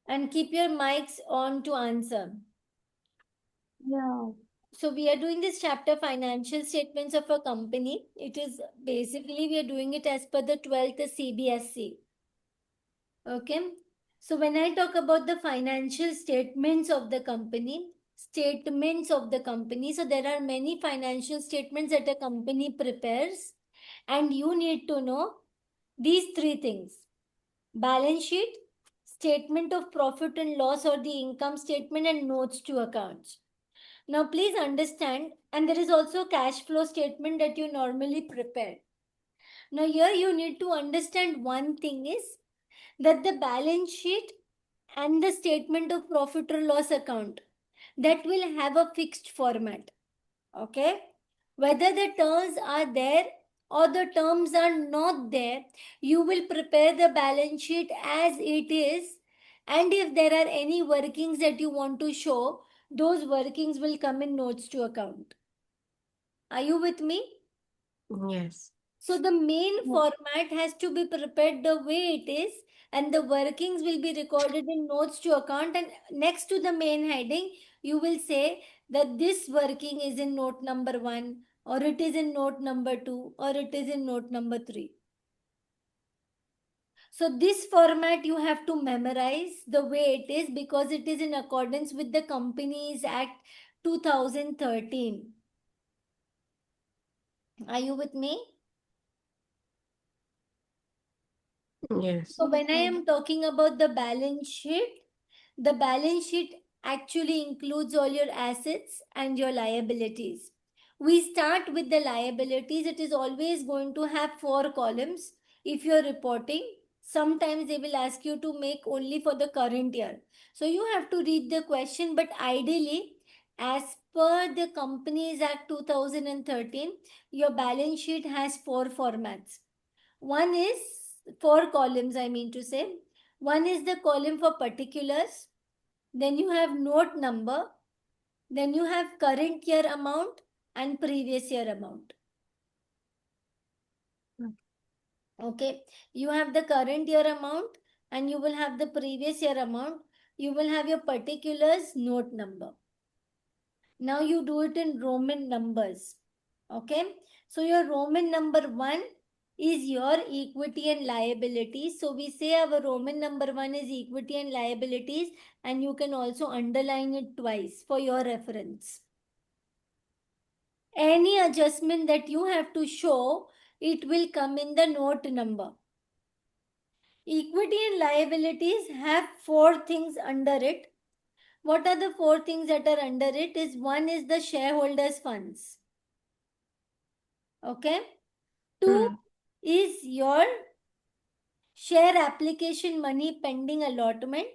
And keep your mics on to answer. Yeah. So we are doing this chapter financial statements of a company. It is basically we are doing it as per the 12th CBSE. Okay. So when I talk about the financial statements of the company, so there are many financial statements that a company prepares, and you need to know these three things: balance sheet, statement of profit and loss or the income statement, and notes to accounts. Now, please understand, and there is also cash flow statement that you normally prepare. Now, here you need to understand one thing is that the balance sheet and the statement of profit or loss account, that will have a fixed format. Okay, whether the terms are there or the terms are not there, you will prepare the balance sheet as it is, and if there are any workings that you want to show, those workings will come in notes to account. Are you with me? Yes. So the main Yeah. format has to be prepared the way it is, and the workings will be recorded in notes to account. And next to the main heading, you will say that this working is in note number 1, or it is in note number 2, or it is in note number 3. So this format you have to memorize the way it is, because it is in accordance with the Companies Act 2013. Are you with me? Yes. So Yes, when I ma'am. am talking about the balance sheet actually includes all your assets and your liabilities. We start with the liabilities. It is always going to have 4 columns. If you're reporting, sometimes they will ask you to make only for the current year. So you have to read the question, but ideally, as per the Companies Act 2013, your balance sheet has 4 formats. One is 4 columns, I mean to say. One is the column for particulars, then you have note number, then you have current year amount and previous year amount. Okay, you have the current year amount and you will have the previous year amount. You will have your particulars note number. Now you do it in Roman numbers. Okay, so your Roman number 1 is your equity and liabilities. So we say our Roman number 1 is equity and liabilities, and you can also underline it twice for your reference. Any adjustment that you have to show, it will come in the note number. Equity and liabilities have 4 things under it. What are the 4 things that are under it? Is one is the shareholders funds. Okay. 2 is your share application money pending allotment.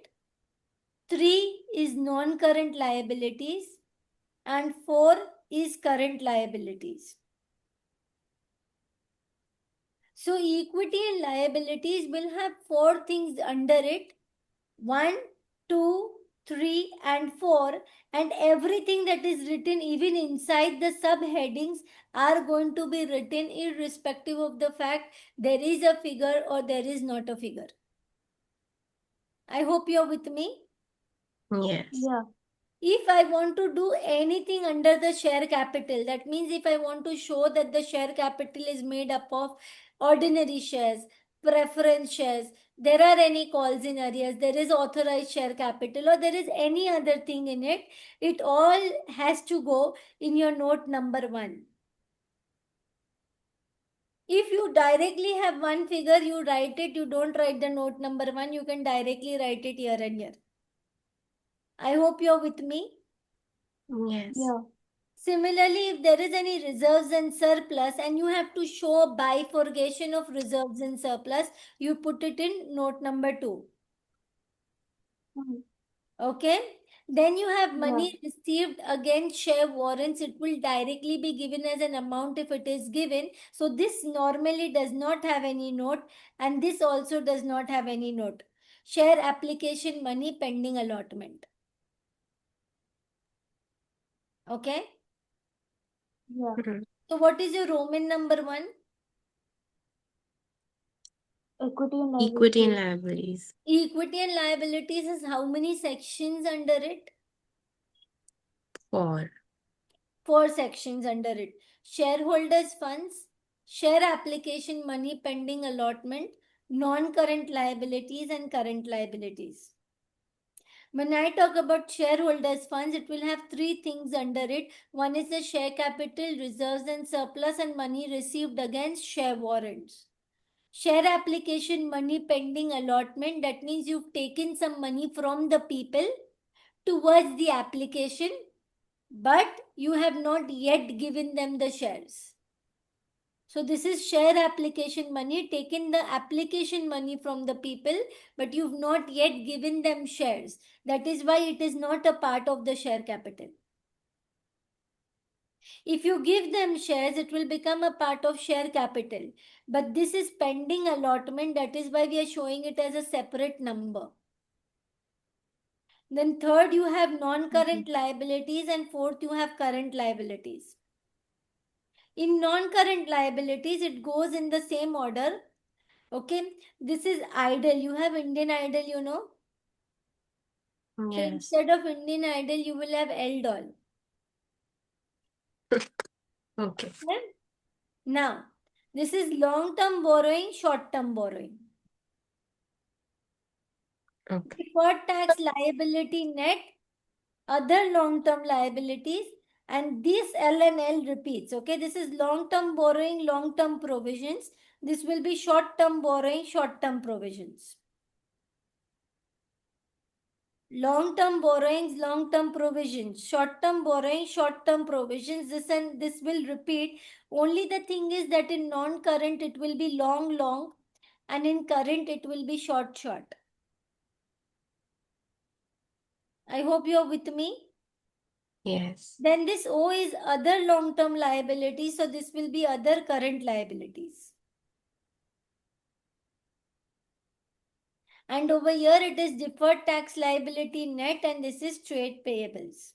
3 is non-current liabilities. And 4 is current liabilities. So equity and liabilities will have 4 things under it. 1, 2, 3, and 4. And everything that is written even inside the subheadings are going to be written irrespective of the fact there is a figure or there is not a figure. I hope you're with me. Yes. Yeah. If I want to do anything under the share capital, that means if I want to show that the share capital is made up of ordinary shares, preference shares, there are any calls in arrears, there is authorized share capital, or there is any other thing in it, it all has to go in your note number 1. If you directly have one figure, you write it, you don't write the note number 1, you can directly write it year and year. I hope you're with me. Yes. Yeah. Similarly, if there is any reserves and surplus and you have to show a bifurcation of reserves and surplus, you put it in note number 2. Mm. Okay. Then you have Yeah. money received against share warrants. It will directly be given as an amount if it is given. So this normally does not have any note, and this also does not have any note. Share application money pending allotment. Okay. Yeah. So what is your Roman number 1? Equity and Equity and liabilities. liabilities. Equity and liabilities is how many sections under it? 4. 4 sections under it. Shareholders funds, share application money pending allotment, non-current liabilities and current liabilities. When I talk about shareholders funds, it will have 3 things under it. One is the share capital, reserves and surplus, and money received against share warrants. Share application money pending allotment, that means you've taken some money from the people towards the application, but you have not yet given them the shares. So this is share application money, taken the application money from the people, but you've not yet given them shares. That is why it is not a part of the share capital. If you give them shares, it will become a part of share capital. But this is pending allotment. That is why we are showing it as a separate number. Then third, you have non-current liabilities, and fourth, you have current liabilities. In non-current liabilities, it goes in the same order. Okay, this is Idol. You have Indian Idol, you know. So Yes. instead of Indian Idol, you will have L-Doll. Okay. Okay? Now, this is long-term borrowing, short-term borrowing. Okay. Deferred tax liability net, other long-term liabilities, and this L and L repeats. Okay, this is long-term borrowing, long-term provisions. This will be short-term borrowing, short-term provisions. Long-term borrowings, long-term provisions. Short-term borrowing, short-term provisions. This and this will repeat. Only the thing is that in non-current it will be long, long, and in current it will be short, short. I hope you're with me. Yes. Then this O is other long-term liabilities. So this will be other current liabilities. And over here it is deferred tax liability net, and this is trade payables.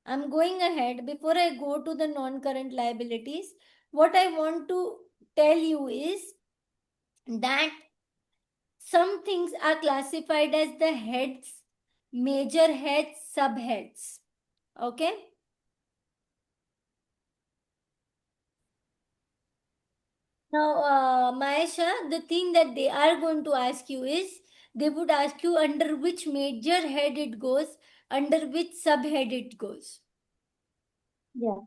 I'm going ahead. Before I go to the non-current liabilities, what I want to tell you is that some things are classified as the heads, major heads, subheads. Okay? Now, Maesha, the thing that they are going to ask you is, they would ask you under which major head it goes, under which subhead it goes. Yeah.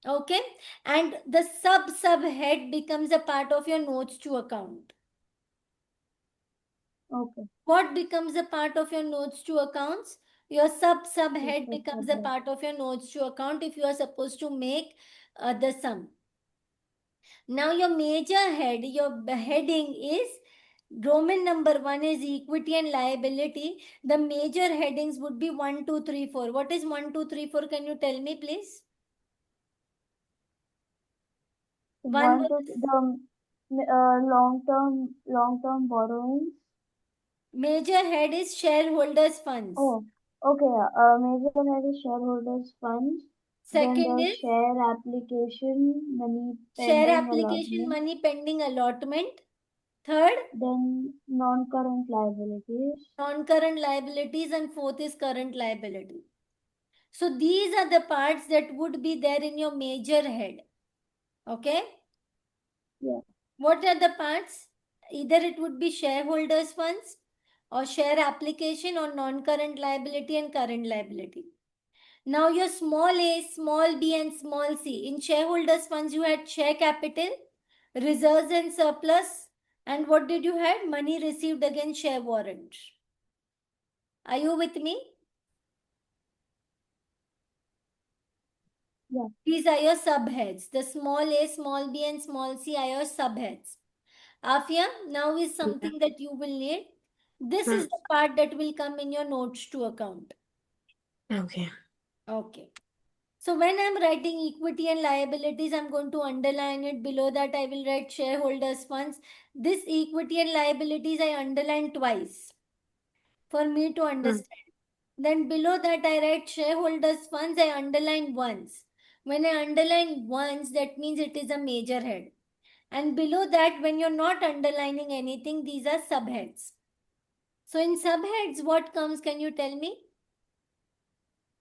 Okay? And the subhead becomes a part of your notes to account. Okay. What becomes a part of your notes to accounts? Your subhead becomes a subhead. part of your notes to account if you are supposed to make the sum. Now your major head, your heading is Roman number 1 is equity and liability. The major headings would be 1, 2, 3, 4. What is 1, 2, 3, 4? Can you tell me, please? One One was is the long-term borrowings. major head is shareholders funds. Oh, okay. Major head is shareholders funds. Then Second the is share application money share pending application allotment. money pending allotment. Third, Then non-current liabilities. non-current liabilities, and fourth is current liability. So these are the parts that would be there in your major head. Okay? Yeah. What are the parts? Either it would be shareholders funds or share application or non-current liability and current liability. Now your small a, small b and small c. In shareholders funds you had share capital, reserves and surplus, and what did you have? Money received against share warrant. Are you with me? Yeah. These are your subheads. The small a, small b, and small c are your subheads. Afia, now is something that you will need. This is the part that will come in your notes to account. Okay. Okay. So when I'm writing equity and liabilities, I'm going to underline it. Below that, I will write shareholders funds. This equity and liabilities, I underline twice for me to understand. Then below that, I write shareholders funds, I underline once. When I underline once, that means it is a major head. And below that, when you're not underlining anything, these are subheads. So in subheads, what comes? Can you tell me?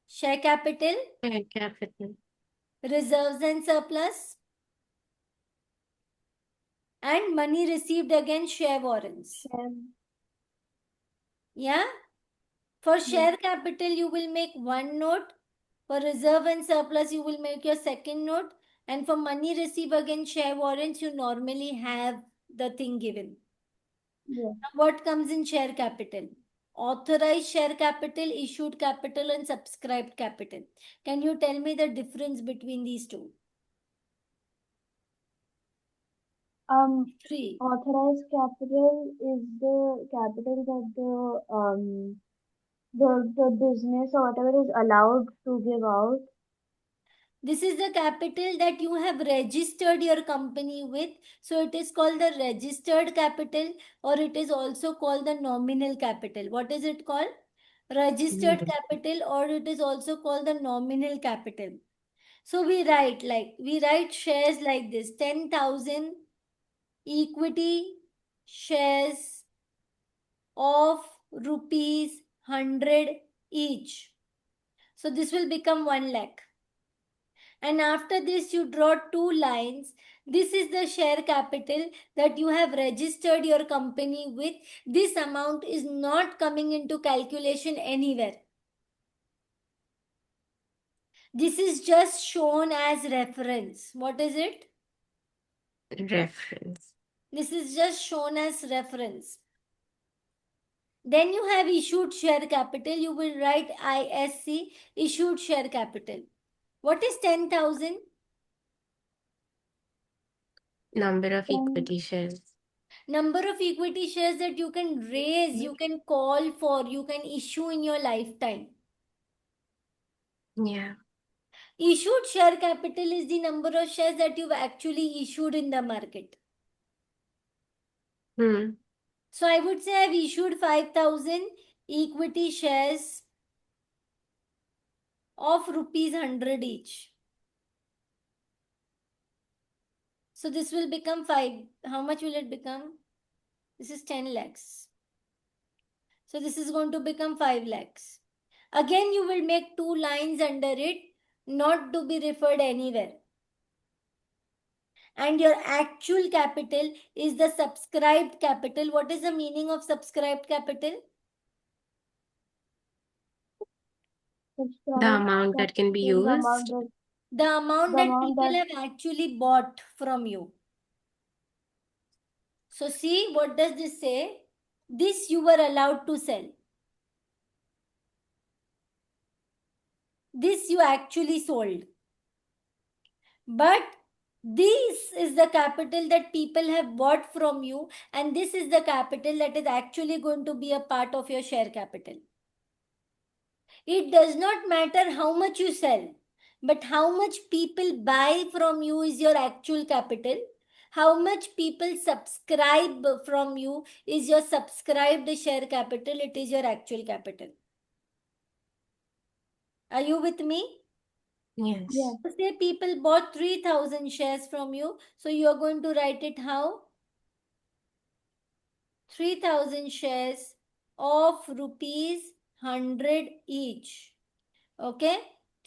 Share capital, Share capital. reserves and surplus, and money received against share warrants. Share. Yeah? For share capital, you will make one note. For reserve and surplus, you will make your second note. And for money received against share warrants, you normally have the thing given. Yeah. Now, what comes in share capital? Authorized share capital, issued capital, and subscribed capital. Can you tell me the difference between these two? Three. Authorized capital is the capital that the business or whatever is allowed to give out. This is the capital that you have registered your company with. So it is called the registered capital, or it is also called the nominal capital. What is it called? Registered Mhm. capital, or it is also called the nominal capital. So we write shares like this: 10,000 equity shares of rupees 100 each. So this will become 1 lakh. And after this, you draw two lines. This is the share capital that you have registered your company with. This amount is not coming into calculation anywhere. This is just shown as reference. What is it? Reference. This is just shown as reference. Then you have issued share capital. You will write ISC, issued share capital. What is 10,000? Number of 10. equity shares. Number of equity shares that you can raise, you can call for, you can issue in your lifetime. Yeah. Issued share capital is the number of shares that you've actually issued in the market. Hmm. So I would say I've issued 5,000 equity shares of rupees 100 each. So this will become 5. How much will it become? This is 10 lakhs. So this is going to become 5 lakhs. Again, you will make two lines under it, not to be referred anywhere. And your actual capital is the subscribed capital. What is the meaning of subscribed capital? The Subscribed amount that can be capital, the amount used. that The amount the that amount people that have actually bought from you. So see, what does this say? This you were allowed to sell. This you actually sold. But this is the capital that people have bought from you, and this is the capital that is actually going to be a part of your share capital. It does not matter how much you sell, but how much people buy from you is your actual capital. How much people subscribe from you is your subscribed share capital. It is your actual capital. Are you with me? Yes. yeah. Say people bought 3,000 shares from you. So you are going to write it how? 3,000 shares of rupees 100 each. Okay,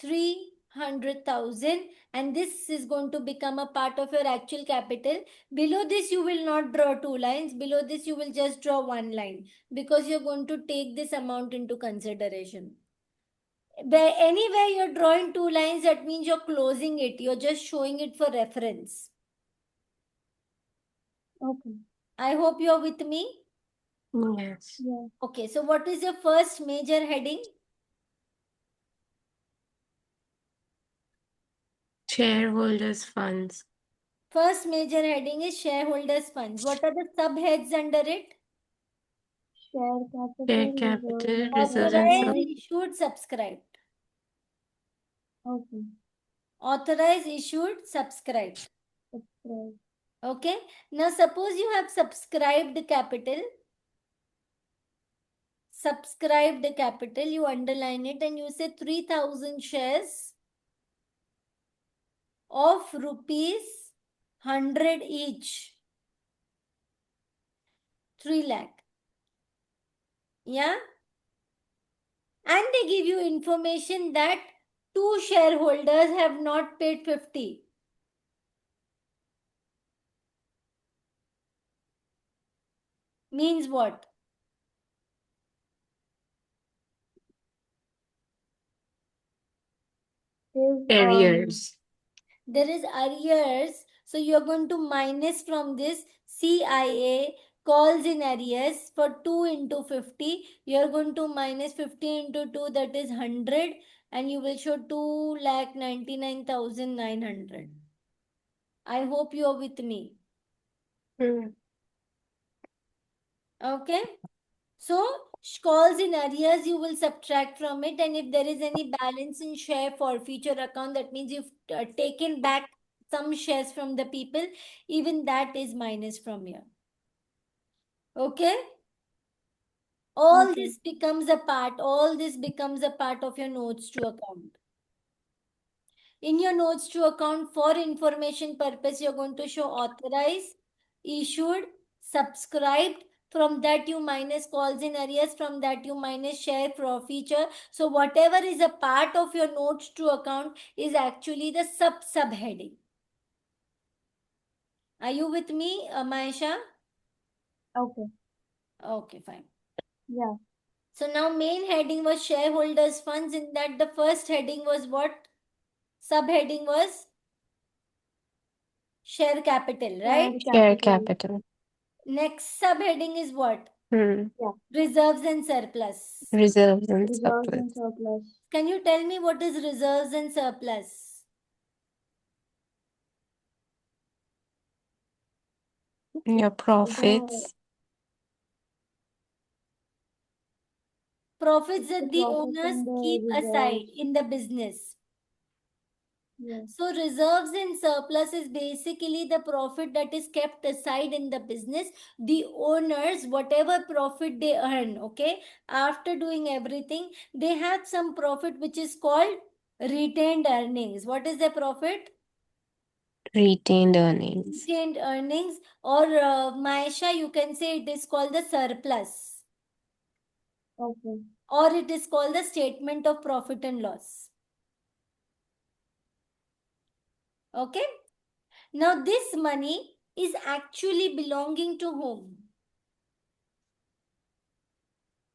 300,000, and this is going to become a part of your actual capital. Below this, you will not draw two lines. Below this, you will just draw one line because you're going to take this amount into consideration. Anywhere you're drawing two lines, that means you're closing it. You're just showing it for reference. Okay. I hope you're with me. Yes. Yeah. Okay, so what is your first major heading? Shareholders' funds. First major heading is shareholders' funds. What are the subheads under it? Share Share capital, capital, reserve, reserves and Authorized, authorized. issued, subscribed. Okay. Authorized, issued, subscribed. Subscribe. Okay. Now suppose you have subscribed capital. Subscribed capital, you underline it and you say 3,000 shares of rupees 100 each. 3 lakh. Yeah? And they give you information that 2 shareholders have not paid 50. Means what? Is Arrears. There is arrears. So you're going to minus from this CIA calls in arrears for 2 into 50. You're going to minus 50 into 2, that is 100. And you will show 2,99,900. I hope you are with me. Hmm. Okay. So calls in arrears you will subtract from it, and if there is any balance in share forfeiture account, that means you've taken back some shares from the people, even that is minus from here. Okay. All Okay. this becomes a part of your notes to account. In your notes to account, for information purpose, you're going to show authorized, issued, subscribed. From that you minus calls in arrears. From that you minus share forfeiture. So whatever is a part of your notes to account is actually the subheading. Are you with me, Maisha? Okay. Okay, fine. Yeah. So now main heading was shareholders funds. In that the first heading was what? Subheading was share capital, right? Share capital. Next subheading is what? Hmm. Reserves and surplus. Reserves and Reserves surplus. and surplus. Can you tell me what is reserves and surplus? Your profits. Profits It's the that the profit owners and the keep aside reserves. in the business. Yeah. So reserves and surplus is basically the profit that is kept aside in the business. The owners, whatever profit they earn, okay, after doing everything, they have some profit which is called retained earnings. What is the profit? Retained earnings. Retained earnings, or Maisha, you can say it is called the surplus, Okay. or it is called the statement of profit and loss. Okay. Now this money is actually belonging to whom?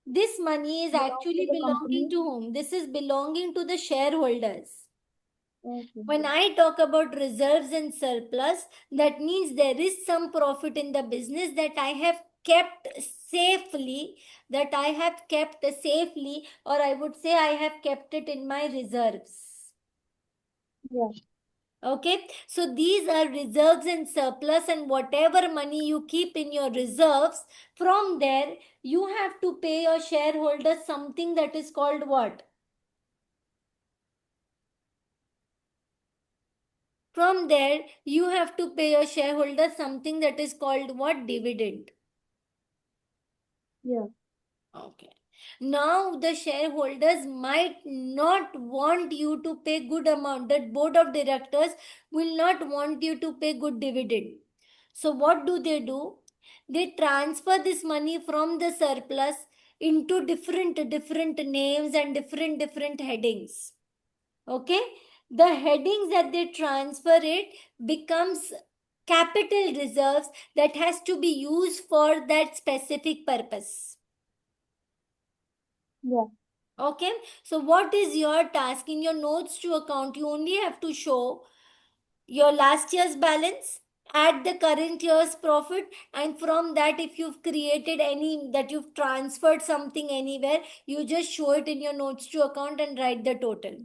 This money is Belongs actually to the belonging company. to whom? This is belonging to the shareholders. Okay. When I talk about reserves and surplus, that means there is some profit in the business that I have kept safely, or I would say I have kept it in my reserves. Yeah. Okay, so these are reserves and surplus, and whatever money you keep in your reserves, from there you have to pay your shareholders something that is called what? From there you have to pay your shareholders something that is called what? Dividend. Yeah. Okay. Now the shareholders might not want you to pay good amount. That board of directors will not want you to pay good dividend. So what do? They transfer this money from the surplus into different names and different headings. Okay? The headings that they transfer it becomes capital reserves that has to be used for that specific purpose. Yeah. Okay, so what is your task in your notes to account? You only have to show your last year's balance, add the current year's profit, and from that, if you've created any, that you've transferred something anywhere, you just show it in your notes to account and write the total.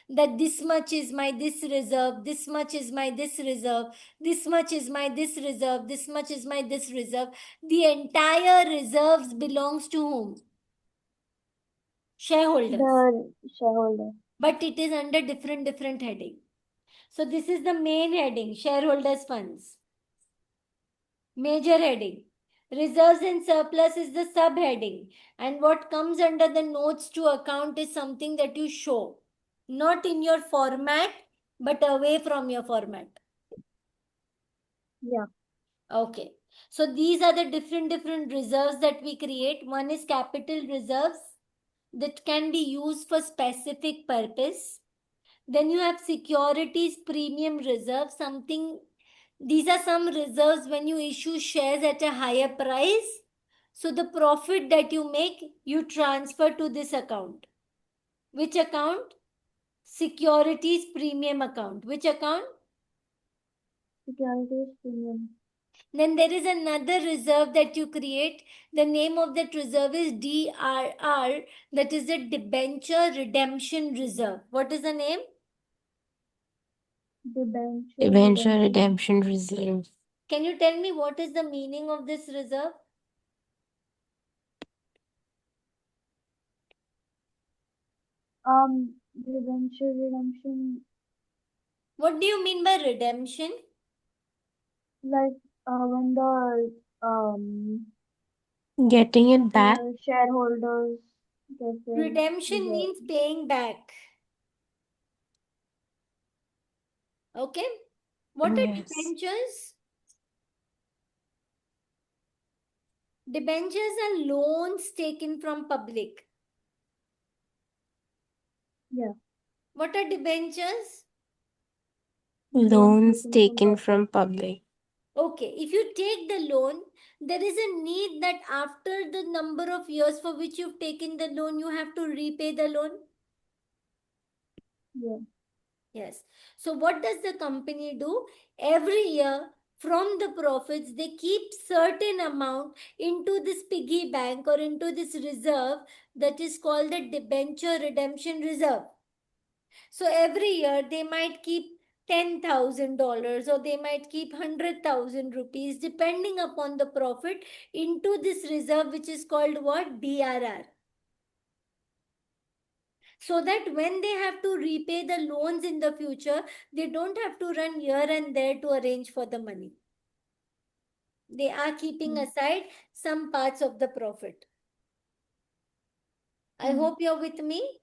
That this much is my this reserve, this much is my this reserve, this much is my this reserve, this much is my this reserve. The entire reserves belongs to whom? Shareholders. The shareholder. But it is under different heading. So this is the main heading, shareholders funds. Major heading. Reserves and surplus is the subheading. And what comes under the notes to account is something that you show. Not in your format, but away from your format. Yeah. Okay. So these are the different reserves that we create. One is capital reserves that can be used for specific purpose. Then you have securities premium reserve, something, these are some reserves when you issue shares at a higher price. So the profit that you make, you transfer to this account. Which account? Securities premium account. Which account? Securities premium. Then there is another reserve that you create. The name of that reserve is DRR, that is the debenture redemption reserve. What is the name? Debenture redemption reserve. Can you tell me what is the meaning of this reserve? Debenture redemption, What do you mean by redemption? like when the Getting it back. shareholders get their Redemption means reserves. paying back. Okay. What are Yes. debentures? Debentures are loans taken from public. Yeah. What are debentures? Loans taken from public. Okay, if you take the loan, there is a need that after the number of years for which you've taken the loan, you have to repay the loan. Yeah. Yes. So what does the company do? Every year from the profits, they keep certain amount into this piggy bank or into this reserve that is called the debenture redemption reserve. So every year they might keep $10,000 or they might keep 100,000 rupees depending upon the profit into this reserve, which is called what? DRR. So that when they have to repay the loans in the future, they don't have to run here and there to arrange for the money. They are keeping aside some parts of the profit. I hope you're with me.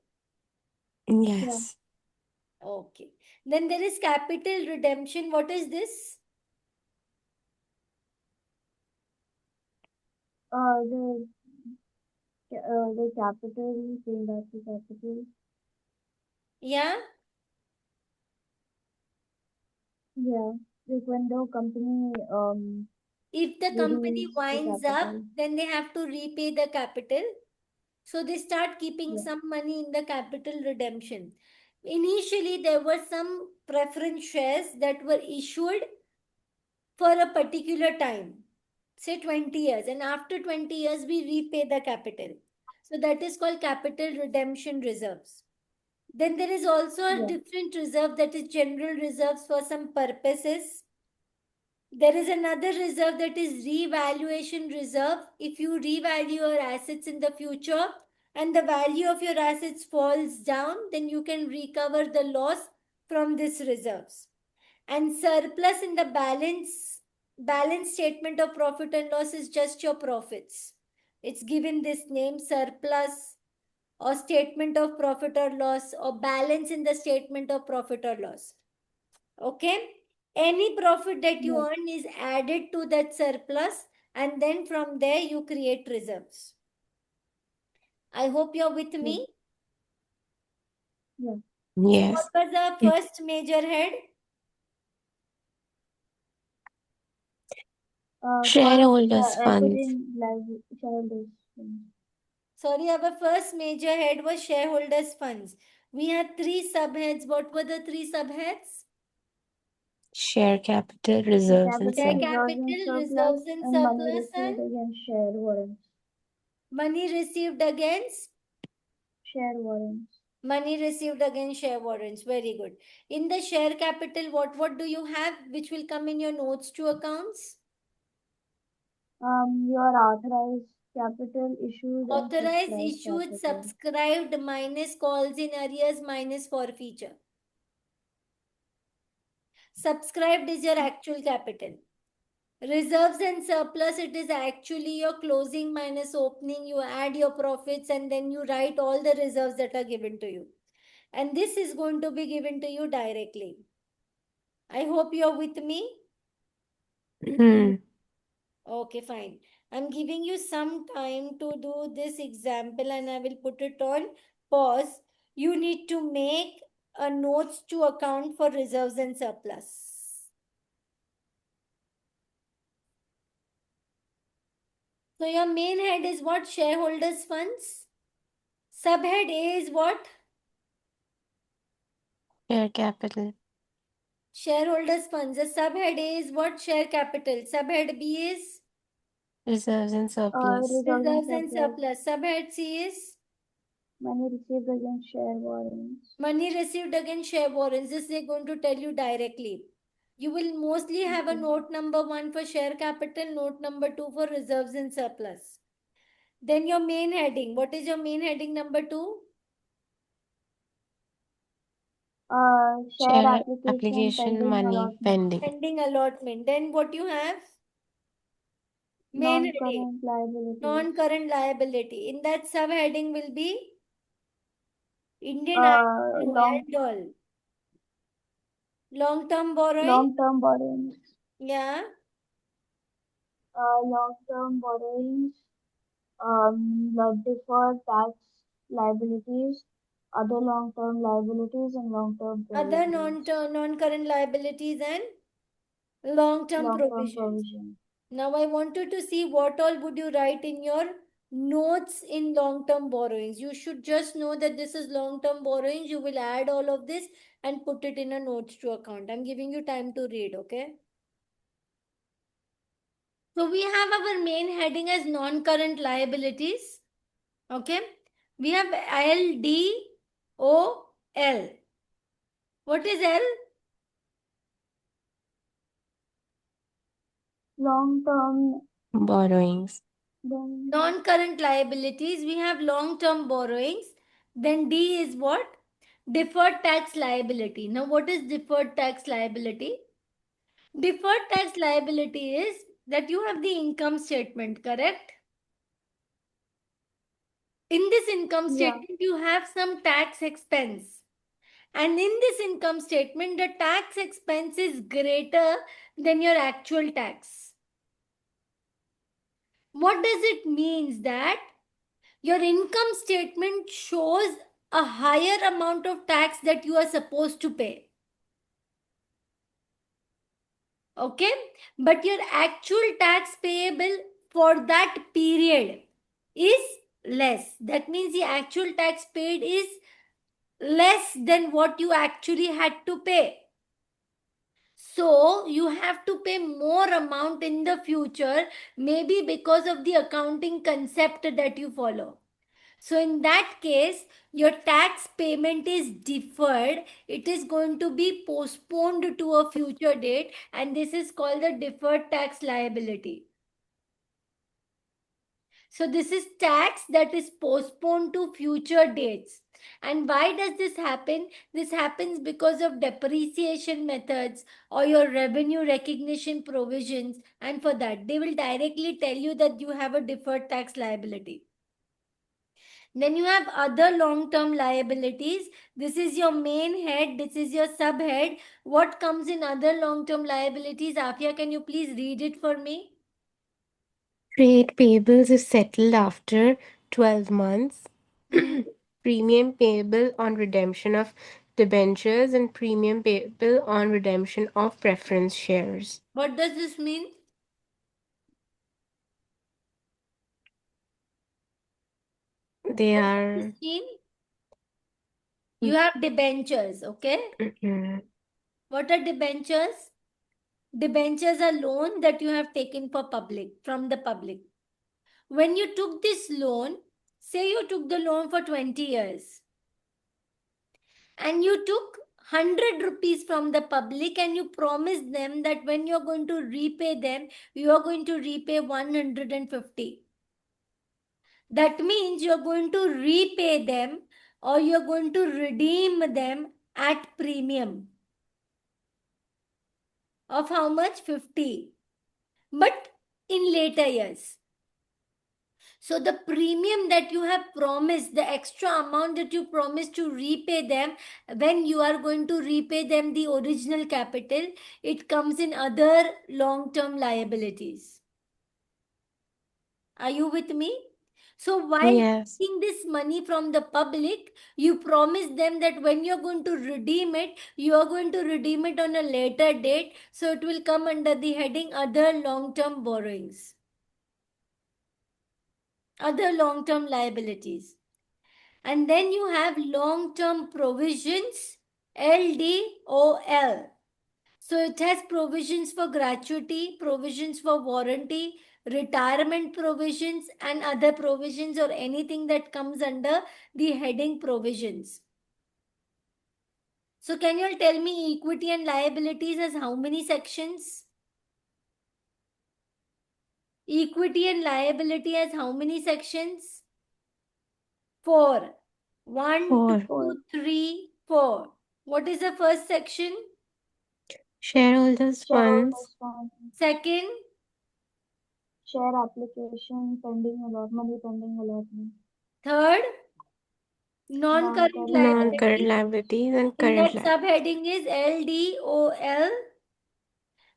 Yes. Okay. Then there is capital redemption. What is this? The capital, paying back the capital. Yeah. Yeah. Like when the company If the company reduce the winds up, capital. then they have to repay the capital. So they start keeping Yeah. some money in the capital redemption. Initially, there were some preference shares that were issued for a particular time, say 20 years, and after 20 years, we repay the capital. So that is called capital redemption reserves. Then there is also a Yeah. different reserve, that is general reserves for some purposes. There is another reserve, that is revaluation reserve. If you revalue your assets in the future and the value of your assets falls down, then you can recover the loss from these reserves. And surplus in the balance statement of profit and loss is just your profits. It's given this name, surplus or statement of profit or loss or balance in the statement of profit or loss. Okay? Any profit that you Yeah. earn is added to that surplus, and then from there you create reserves. I hope you're with me. Yeah. Yes. What was our first major head? Shareholders funds. Shareholders funds. Sorry, our first major head was shareholders funds. We had three subheads. What were the three subheads? Share capital, reserves and Share surplus. capital, reserves and money surplus, and received against share warrants. money received against Share warrants. money received against share warrants. Very good. In the share capital, what do you have, which will come in your notes to accounts? Your authorized capital issued and Authorized, subscribed issued, capital. subscribed, minus calls in arrears, minus forfeiture. Subscribed is your actual capital. Reserves and surplus, it is actually your closing minus opening. You add your profits and then you write all the reserves that are given to you. And this is going to be given to you directly. I hope you're with me. Okay, fine. I'm giving you some time to do this example and I will put it on pause. You need to make a notes to account for reserves and surplus. So your main head is what? Shareholders funds. Subhead A is what? Share capital. Shareholders funds. The subhead A is what? Share capital. Subhead B is Reserves and surplus. reserves and surplus. Subhead C is money received against share warrants. money received against share warrants. This they're going to tell you directly. You will mostly have a note number 1 for share capital, note number 2 for reserves and surplus. Then your main heading. What is your main heading number 2? Share Share application application pending money allotment. pending. Pending allotment. Then what you have? Main heading. Non-current liabilities. Non-current liability. In that subheading will be Indian long and all. Long-term borrowing. long-term borrowings. Yeah. Long-term borrowings. Like deferred tax liabilities, other long-term liabilities, and long-term Other provisions. non-current liabilities and long-term Long-term provisions. provision. Now I want you to see what all would you write in your notes in long-term borrowings. You should just know that this is long-term borrowings. You will add all of this and put it in a notes to account. I'm giving you time to read, okay? So we have our main heading as non-current liabilities. Okay. We have LDOL. What is L? Long-term Borrowings. Non-current liabilities. We have long-term borrowings. Then D is what? Deferred tax liability. Now, what is deferred tax liability? Deferred tax liability is that you have the income statement, correct? In this income Yeah. statement, you have some tax expense. And in this income statement, the tax expense is greater than your actual tax. What does it mean? That your income statement shows a higher amount of tax that you are supposed to pay. Okay? But your actual tax payable for that period is less. That means the actual tax paid is less than what you actually had to pay. So you have to pay more amount in the future, maybe because of the accounting concept that you follow. So in that case, your tax payment is deferred. It is going to be postponed to a future date, and this is called the deferred tax liability. So this is tax that is postponed to future dates. And why does this happen? This happens because of depreciation methods or your revenue recognition provisions. And for that, they will directly tell you that you have a deferred tax liability. Then you have other long-term liabilities. This is your main head. This is your subhead. What comes in other long-term liabilities? Afia, can you please read it for me? Trade payables is settled after 12 months. Premium payable on redemption of debentures and premium payable on redemption of preference shares. What does this mean? They are. You have debentures, okay? What are debentures? Debentures are loan that you have taken for public, from the public. When you took this loan, say you took the loan for 20 years and you took 100 rupees from the public and you promised them that when you're going to repay them, you are going to repay 150. That means you're going to repay them or you're going to redeem them at premium. Of how much? 50. But in later years. So the premium that you have promised, the extra amount that you promised to repay them, when you are going to repay them the original capital, it comes in other long-term liabilities. Are you with me? So while Yes. taking this money from the public, you promise them that when you're going to redeem it, you are going to redeem it on a later date. So it will come under the heading other long-term borrowings, other long-term liabilities. And then you have long-term provisions, LDOL. So it has provisions for gratuity, provisions for warranty, retirement provisions, and other provisions, or anything that comes under the heading provisions. So can you all tell me equity and liabilities has how many sections? Equity and liability has how many sections? 4. 1, 2, 4. 3, 4. What is the first section? Shareholders' funds. Shareholders fund, Second, share application, pending allotment, pending allotment. third, non-current Non-current Non-current liabilities. liabilities and In current that liabilities. subheading is LDOL.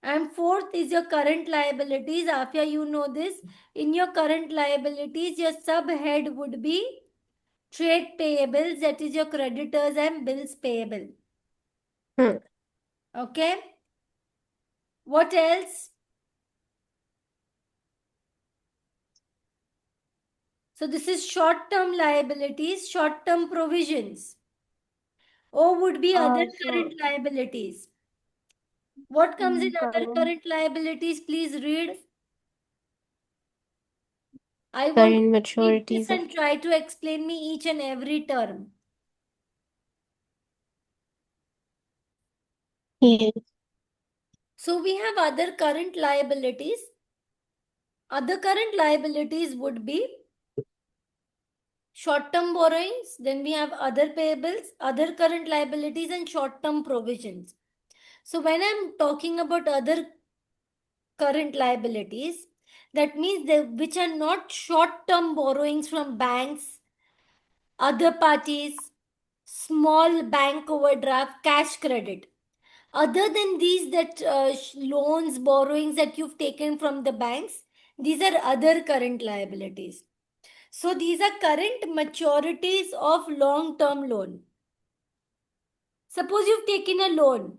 And fourth is your current liabilities. Afia, you know this. In your current liabilities, your subhead would be trade payables, that is your creditors and bills payable. Hmm. Okay. What else? So this is short-term liabilities, short-term provisions. O would be other So current liabilities. What comes in other current current liabilities? Please read. I want Current you to read this maturities of and try to explain me each and every term. yes. So we have other current liabilities. Other current liabilities would be short-term borrowings. Then we have other payables, other current liabilities, and short-term provisions. So when I'm talking about other current liabilities, that means which are not short-term borrowings from banks, other parties, small bank overdraft, cash credit. Other than these, that loans, borrowings that you've taken from the banks, these are other current liabilities. So these are current maturities of long-term loan. Suppose you've taken a loan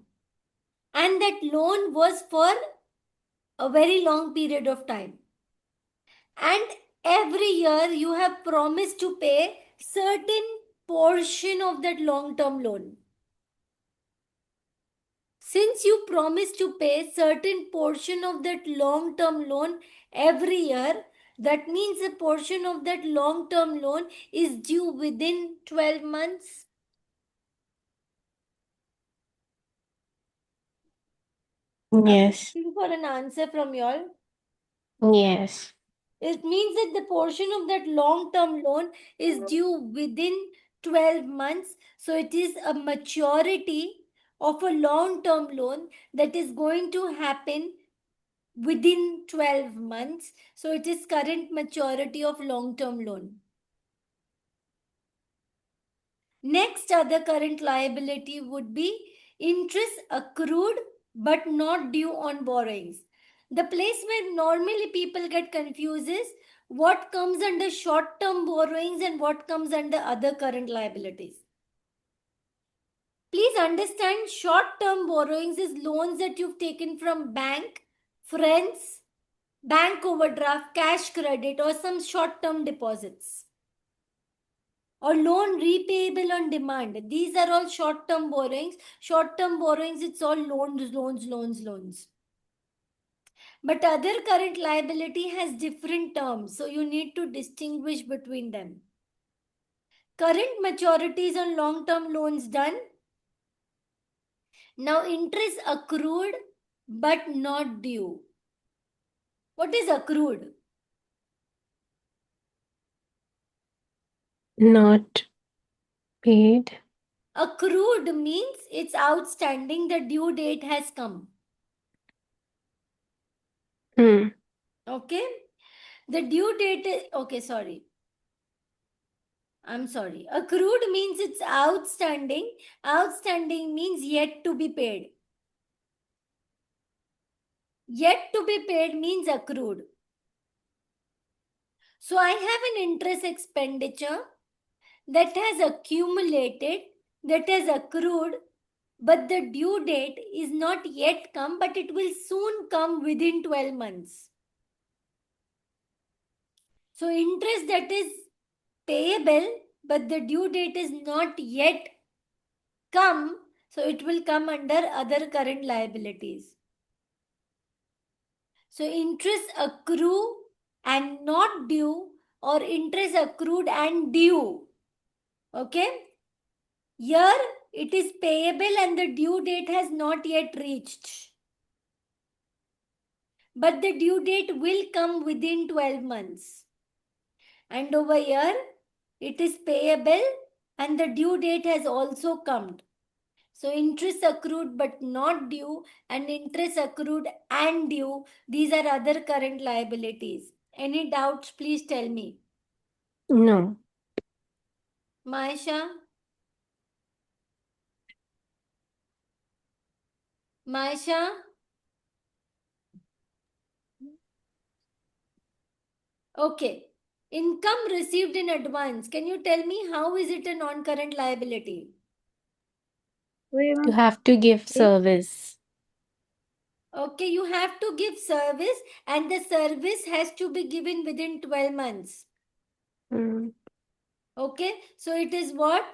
and that loan was for a very long period of time. And every year you have promised to pay certain portion of that long-term loan. Since you promised to pay certain portion of that long-term loan every year, that means a portion of that long-term loan is due within 12 months. Yes. I'm looking for an answer from you all. Yes. It means that the portion of that long-term loan is due within 12 months. So it is a maturity of a long-term loan that is going to happen within 12 months. So it is current maturity of long-term loan. Next other current liability would be interest accrued but not due on borrowings. The place where normally people get confused is what comes under short-term borrowings and what comes under other current liabilities. Please understand, short-term borrowings is loans that you've taken from bank, friends, bank overdraft, cash credit, or some short-term deposits, or loan repayable on demand. These are all short-term borrowings. Short-term borrowings, it's all loans. But other current liability has different terms, so you need to distinguish between them. Current maturities on long-term loans done. Now interest accrued but not due. What is accrued? Not paid. Accrued means it's outstanding, the due date has come. Hmm. Okay. The due date is, okay, sorry. I'm sorry. Accrued means it's outstanding. Outstanding means yet to be paid. Yet to be paid means accrued. So I have an interest expenditure that has accumulated, that has accrued, but the due date is not yet come, but it will soon come within 12 months. So interest that is payable, but the due date is not yet come, so it will come under other current liabilities. So interest accrue and not due, or interest accrued and due. Okay? Here it is payable and the due date has not yet reached. But the due date will come within 12 months. And over here, it is payable and the due date has also come. So interest accrued but not due, and interest accrued and due, these are other current liabilities. Any doubts, please tell me. No. Maisha? Maisha? Okay. Income received in advance. Can you tell me how is it a non-current liability? Wait, You have to give service. Okay, you have to give service and the service has to be given within 12 months. Mm. Okay, so it is what?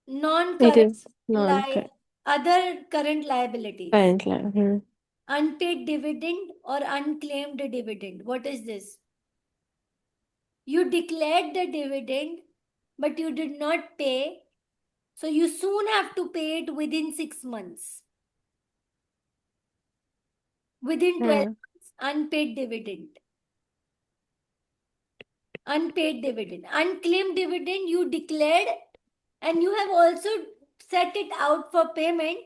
It Non-current, is non-current other current liabilities. liability. Unpaid dividend or unclaimed dividend. What is this? You declared the dividend, but you did not pay. So you soon have to pay it within 6 months. Within 12 months, unpaid dividend. Unpaid dividend. Unclaimed dividend you declared and you have also set it out for payment,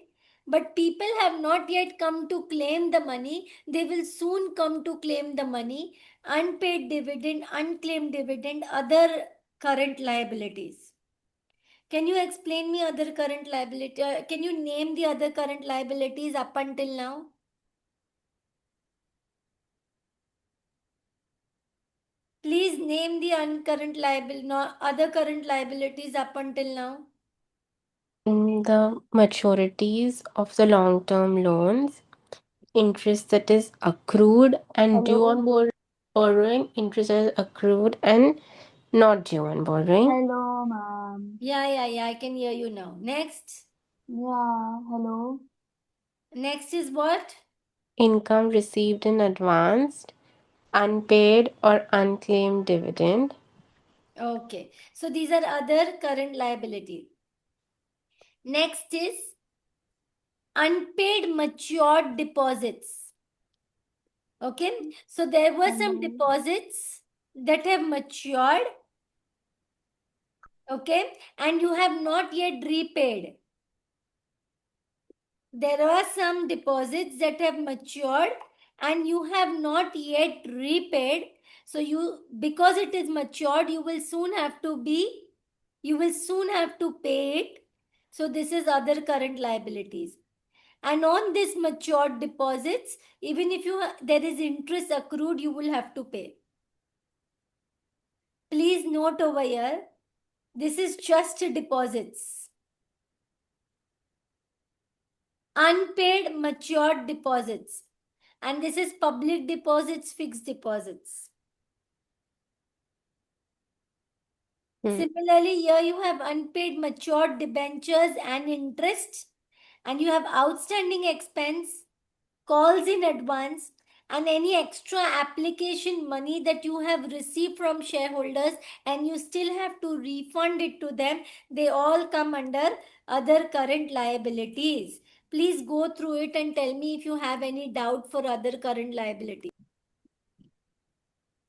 but people have not yet come to claim the money. They will soon come to claim the money. Unpaid dividend, unclaimed dividend, other current liabilities. Can you explain me other current liability? Can you name the other current liabilities up until now? Please name the other current liabilities up until now. The maturities of the long-term loans, interest that is accrued and due on borrowing, interest that is accrued and not due on borrowing. Hello, ma'am. Yeah, I can hear you now. Next. Yeah, hello. Next is what? Income received in advance, unpaid or unclaimed dividend. Okay. So these are other current liability. Next is unpaid matured deposits. Okay. So there were some deposits that have matured. Okay. And you have not yet repaid. There are some deposits that have matured and you have not yet repaid. So because it is matured, you will soon have to pay it. So this is other current liabilities. And on this matured deposits, even if there is interest accrued, you will have to pay. Please note over here, this is just deposits. Unpaid matured deposits. And this is public deposits, fixed deposits. Similarly, here you have unpaid matured debentures and interest, and you have outstanding expense, calls in advance, and any extra application money that you have received from shareholders and you still have to refund it to them. They all come under other current liabilities. Please go through it and tell me if you have any doubt for other current liabilities.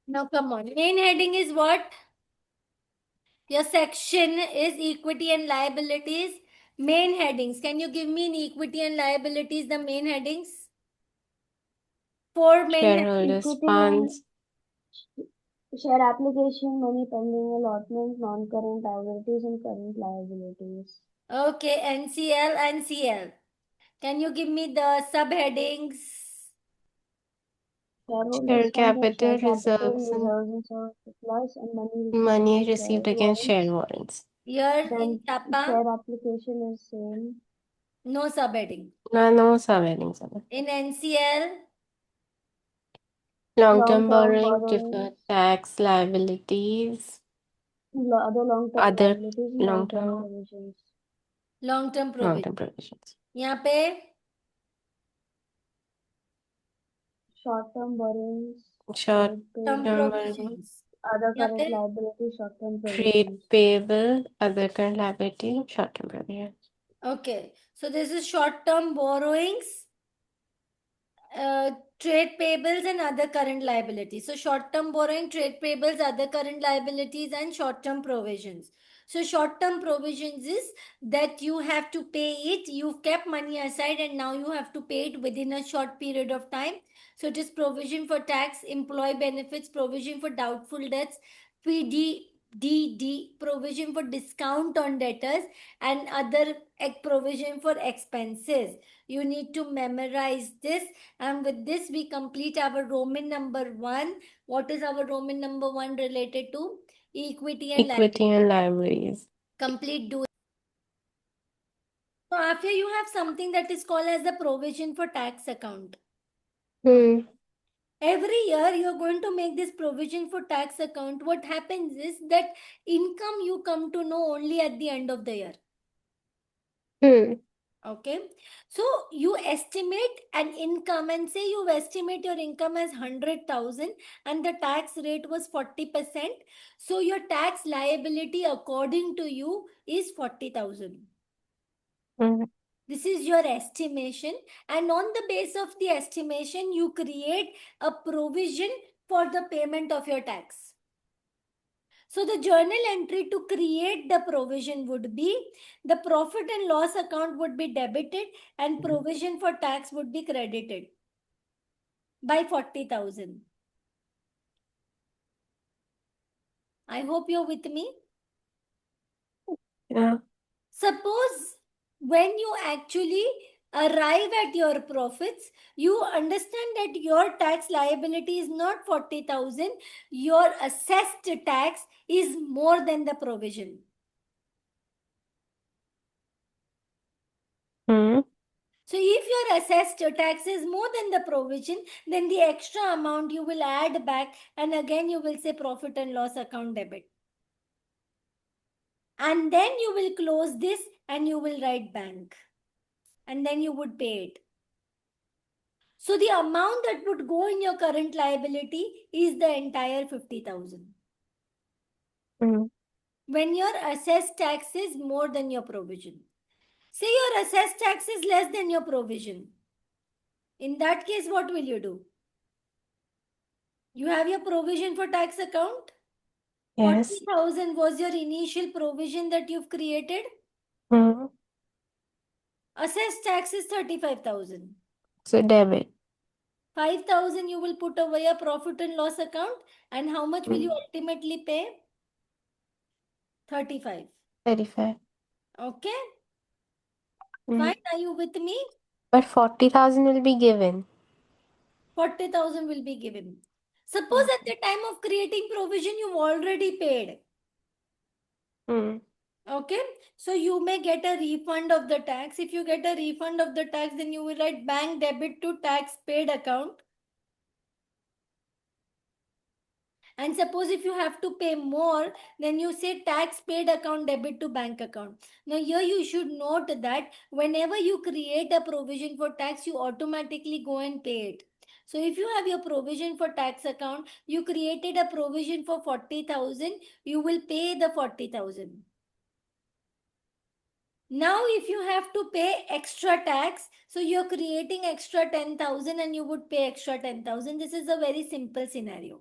Now come on. Main heading is what? Your section is equity and liabilities. Main headings. Can you give me in equity and liabilities the main headings? 4 main headings. Shareholders' funds. Share application, money pending, allotment, non-current liabilities, and current liabilities. Okay, NCL and CL. Can you give me the subheadings? Shareholders' Share funds are share capital, capital, reserves, and reserves and surplus, and money received against share warrants. warrants. Here in Then Chappa, share application is same. no subheading. No subheadings. In NCL, Long-term borrowing, Borrowings, deferred tax liabilities, other long-term other liabilities, and long-term long-term provisions. long-term provision. provisions. यहाँ पे Short-term borrowings, Short-term term borrowing, provisions. other यहाँ current पे liabilities, short-term trade provisions. payable, other current liability, short-term provisions. okay. So this is short-term borrowings, trade payables and other current liabilities. So short-term borrowing, trade payables, other current liabilities, and short-term provisions. So short-term provisions is that you have to pay it. You've kept money aside and now you have to pay it within a short period of time. So it is provision for tax, employee benefits, provision for doubtful debts, PDD, provision for discount on debtors, and other provision for expenses. You need to memorize this. And with this, we complete our Roman number 1. What is our Roman number 1 related to? Equity and liability. Equity and liabilities. Complete do. So after you have something that is called as the provision for tax account. Hmm. Every year you're going to make this provision for tax account. What happens is that income you come to know only at the end of the year. Hmm. Okay, so you estimate an income and say you estimate your income as 100,000 and the tax rate was 40%. So your tax liability according to you is 40,000. Hmm. This is your estimation, and on the base of the estimation, you create a provision for the payment of your tax. So the journal entry to create the provision would be the profit and loss account would be debited and provision for tax would be credited by 40,000. I hope you're with me. Yeah. Suppose when you actually arrive at your profits, you understand that your tax liability is not 40,000, your assessed tax is more than the provision. Hmm. So if your assessed tax is more than the provision, then the extra amount you will add back and again you will say profit and loss account debit. And then you will close this and you will write bank. And then you would pay it. So the amount that would go in your current liability is the entire 50,000. Hmm. When your assessed tax is more than your provision. Say your assessed tax is less than your provision. In that case, what will you do? You have your provision for tax account. Yes. 40,000 was your initial provision that you've created. Hmm. Assessed tax is 35,000. So debit. 5,000 you will put away a profit and loss account. And how much will you ultimately pay? 35. 35. Okay. Hmm. Fine. Are you with me? But 40,000 will be given. 40,000 will be given. Suppose at the time of creating provision, you've already paid. Hmm. Okay. So you may get a refund of the tax. If you get a refund of the tax, then you will write bank debit to tax paid account. And suppose if you have to pay more, then you say tax paid account debit to bank account. Now here you should note that whenever you create a provision for tax, you automatically go and pay it. So if you have your provision for tax account, you created a provision for 40,000, you will pay the 40,000. Now if you have to pay extra tax, so you're creating extra 10,000 and you would pay extra 10,000. This is a very simple scenario.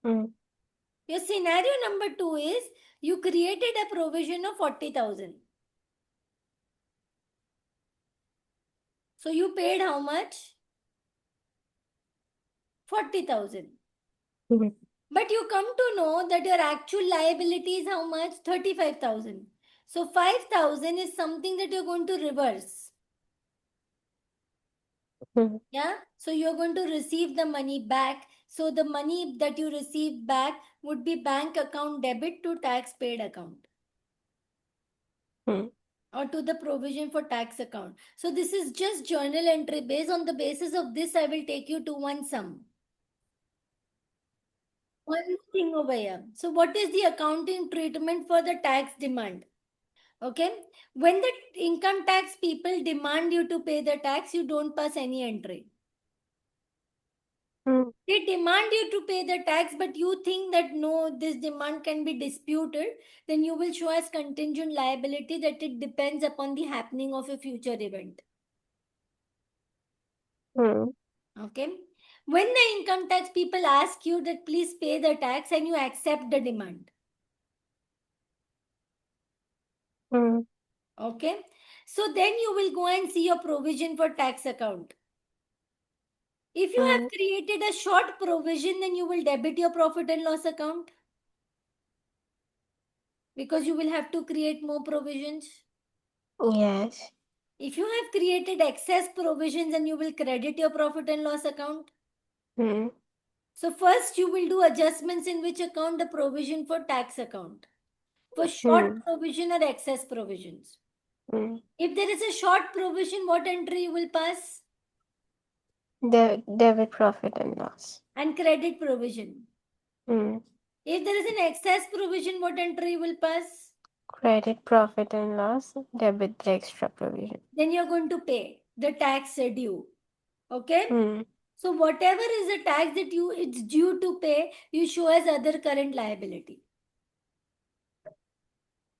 Hmm. Your scenario number 2 is you created a provision of 40,000. So you paid how much? 40,000. Hmm. But you come to know that your actual liability is how much? 35,000. So 5,000 is something that you're going to reverse. Hmm. Yeah. So you're going to receive the money back. So the money that you receive back would be bank account debit to tax paid account Hmm. or to the provision for tax account. So this is just journal entry. Based on the basis of this, I will take you to one sum. One thing over here. So what is the accounting treatment for the tax demand? Okay. When the income tax people demand you to pay the tax, you don't pass any entry. Hmm. They demand you to pay the tax, but you think that no, this demand can be disputed, then you will show as contingent liability that it depends upon the happening of a future event. Hmm. Okay. When the income tax people ask you that please pay the tax and you accept the demand. Hmm. Okay. So then you will go and see your provision for tax account. If you Hmm. have created a short provision, then you will debit your profit and loss account because you will have to create more provisions. Yes. If you have created excess provisions, then you will credit your profit and loss account. Hmm. So first you will do adjustments in which account? The provision for tax account. For short Hmm. provision or excess provisions. Hmm. If there is a short provision, what entry you will pass? Debit profit and loss. And credit provision. Hmm. If there is an excess provision, what entry you will pass? Credit profit and loss. Debit the extra provision. Then you're going to pay the tax due. Okay? Hmm. So whatever is the tax that it's due to pay, you show as other current liability.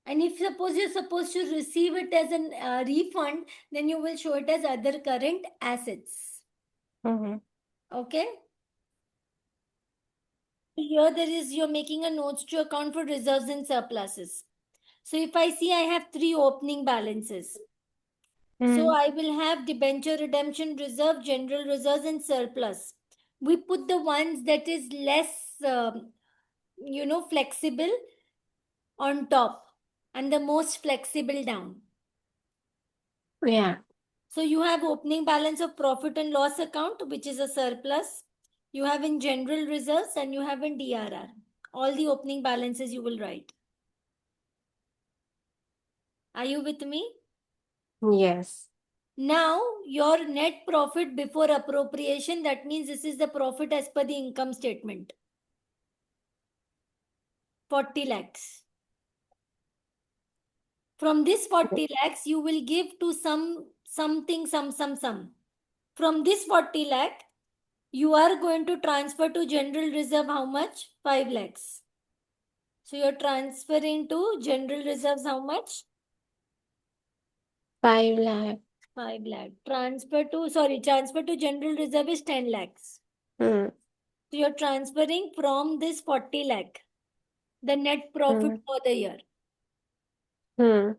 And if suppose you're supposed to receive it as a refund, then you will show it as other current assets. Hmm. Okay? Here there is, you're making a notes to account for reserves and surpluses. So if I see I have 3 opening balances. So Hmm. I will have debenture redemption reserve, general reserves and surplus. We put the ones that is less, flexible on top and the most flexible down. Yeah. So you have opening balance of profit and loss account, which is a surplus. You have in general reserves and you have in DRR. All the opening balances you will write. Are you with me? Yes. Now your net profit before appropriation, that means this is the profit as per the income statement. 40 lakhs. From this 40 lakhs, you will give to some. From this 40 lakh, you are going to transfer to general reserve how much? 5 lakhs. So you're transferring to general reserves how much? 5 lakh. 5 lakh. Transfer to general reserve is 10 lakhs. Hmm. So you're transferring from this 40 lakh, the net profit Hmm. for the year. Hmm.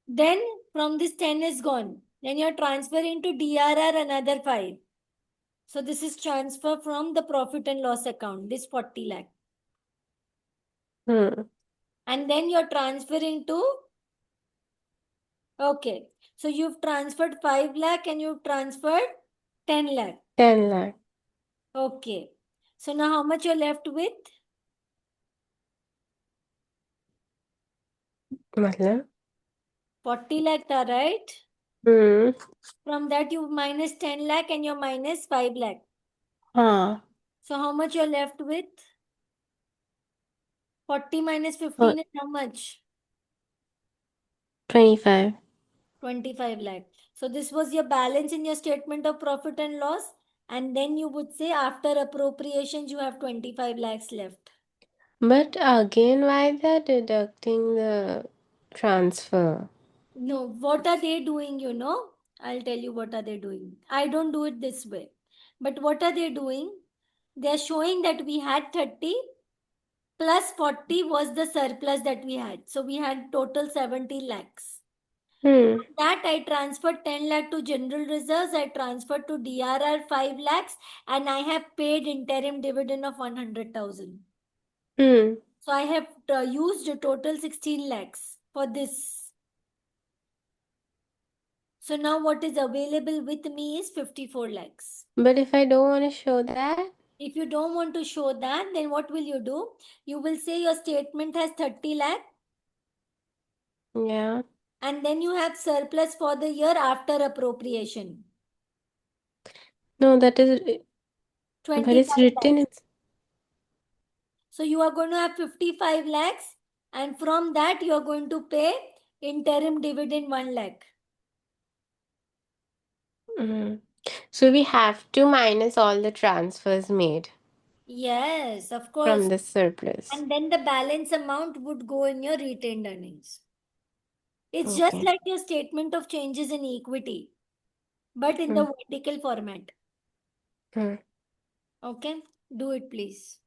Then from this 10 is gone. Then you're transferring to DRR another 5. So this is transfer from the profit and loss account, this 40 lakh. Hmm. And then you're transferring to, okay. So you've transferred 5 lakh and you've transferred 10 lakh. 10 lakh. Okay. So now how much you're left with? मतलब 40 lakh tha, right? Hmm. From that you minus 10 lakh and you're minus 5 lakh. हाँ. So how much you're left with? 40 minus Oh, 15 is how much? 25. 25 lakh. So this was your balance in your statement of profit and loss. And then you would say after appropriations, you have 25 lakhs left. But again, why they're deducting the transfer? No, what are they doing, I'll tell you what are they doing. I don't do it this way. But what are they doing? They're showing that we had 30 plus 40 was the surplus that we had. So we had total 70 lakhs. Hmm. That I transferred 10 lakh to general reserves, I transferred to DRR 5 lakhs, and I have paid interim dividend of 100,000. Hmm. So I have used a total 16 lakhs for this. So now what is available with me is 54 lakhs. But if I don't want to show that, If you don't want to show that, then what will you do? You will say your statement has 30 lakh yeah. and then you have surplus for the year after appropriation. No, that is, but 25 it's written in. lakhs. So you are going to have 55 lakhs and from that you are going to pay interim dividend 1 lakh. Mm. So we have to minus all the transfers made Yes, of course. from this surplus. And then the balance amount would go in your retained earnings. It's just Okay. like your statement of changes in equity, but in the vertical format. Hmm. Okay, do it please.